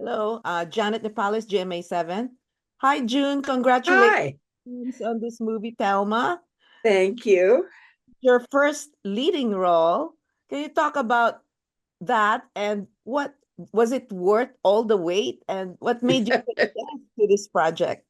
Hello, Janet Nepales, GMA7. Hi, June. Congratulations Hi, on this movie, Thelma. thank you. Your first leading role. Can you talk about that and what was it worth all the wait and what made you say yes to this project?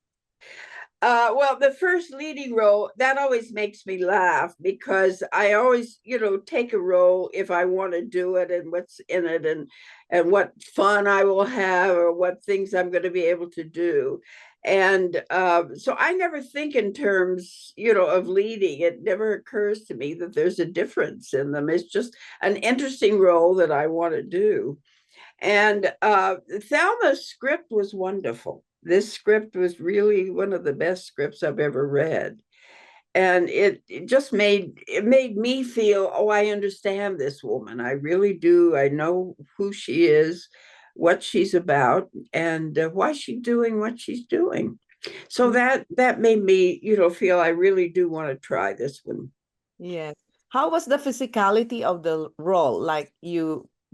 Well, the first leading role, that always makes me laugh because I always, take a role if I want to do it and what's in it and what fun I will have or what things I'm going to be able to do. And so I never think in terms, of leading. It never occurs to me that there's a difference in them. It's just an interesting role that I want to do. And Thelma's script was wonderful. This script was really one of the best scripts I've ever read. And it just made me feel, oh, I understand this woman. I really do. I know who she is, what she's about, and why she's doing what she's doing. So Mm. that made me, feel I really do want to try this one. Yes. How was the physicality of the role? Like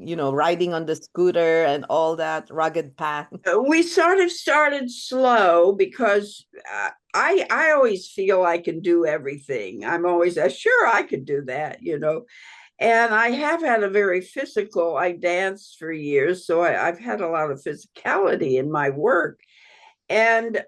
riding on the scooter and all that rugged path. We sort of started slow because I always feel I can do everything. I'm always sure I could do that. And I have had a very physical. I danced for years, so I've had a lot of physicality in my work, and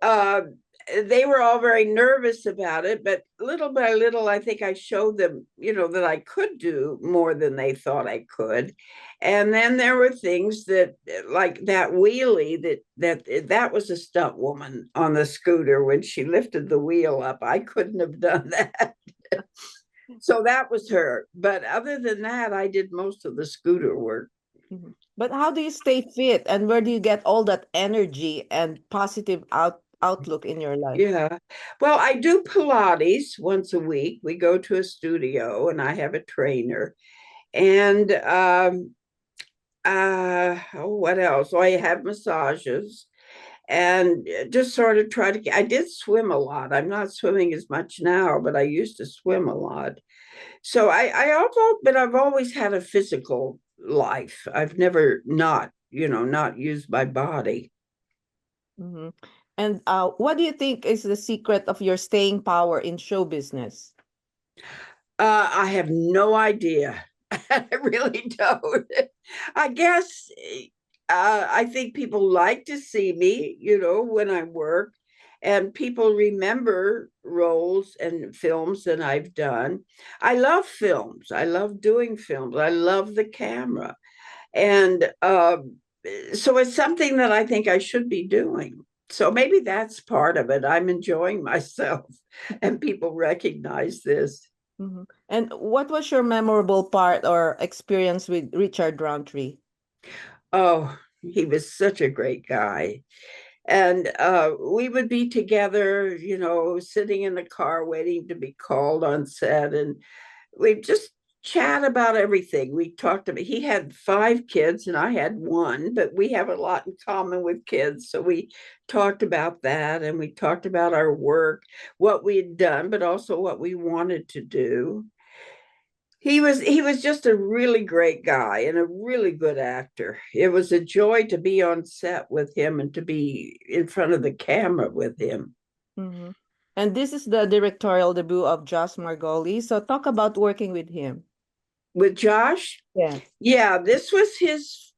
they were all very nervous about it, but little by little I think I showed them, that I could do more than they thought I could. And then there were things that, like that wheelie, that was a stunt woman on the scooter. When she lifted the wheel up, I couldn't have done that. So that was her, but other than that I did most of the scooter work. Mhm. But how do you stay fit and where do you get all that energy and positive outlook in your life? Yeah. Well, I do Pilates once a week. We go to a studio and I have a trainer. And oh, what else? So I have massages and just sort of try to. I did swim a lot. I'm not swimming as much now, but I used to swim a lot. So I also, but I've always had a physical life. I've never not used my body. Hmm. And what do you think is the secret of your staying power in show business? I have no idea. I really don't. I guess I think people like to see me, when I work, and people remember roles and films that I've done. I love films. I love doing films. I love the camera. And so it's something that I think I should be doing. So maybe that's part of it. I'm enjoying myself, and people recognize this. Hmm. And what was your memorable part or experience with Richard Roundtree? Oh, he was such a great guy. And we would be together, sitting in the car waiting to be called on set. And we just chat about everything. We talked about, he had 5 kids and I had one, but we have a lot in common with kids. So we talked about that and we talked about our work, what we had done, but also what we wanted to do. He was just a really great guy and a really good actor. It was a joy to be on set with him and to be in front of the camera with him. Hmm. And this is the directorial debut of Josh Margoli. So talk about working with him. With Josh, Yes. yeah, this was his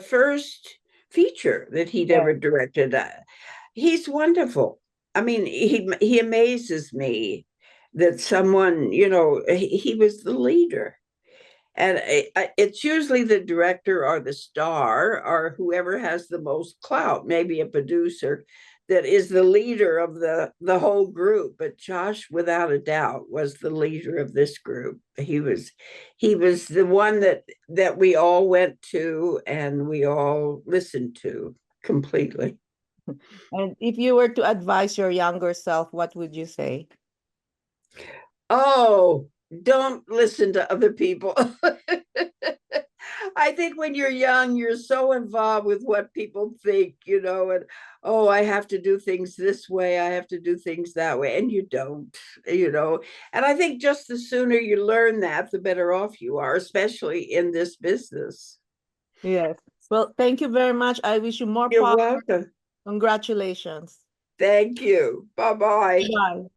first feature that he'd Yeah. ever directed. He's wonderful. I mean, he amazes me that someone, he was the leader. And it's usually the director or the star or whoever has the most clout, maybe a producer, that is the leader of the whole group. But Josh, without a doubt, was the leader of this group. He was the one that we all went to and we all listened to completely. And if you were to advise your younger self, what would you say? Oh, don't listen to other people. I think when you're young, you're so involved with what people think, and oh, I have to do things this way, I have to do things that way, and you don't, you know. And I think just the sooner you learn that, the better off you are, especially in this business. Yes. Well, thank you very much. I wish you more You're power. welcome. Congratulations. Thank you. Bye-bye. Bye.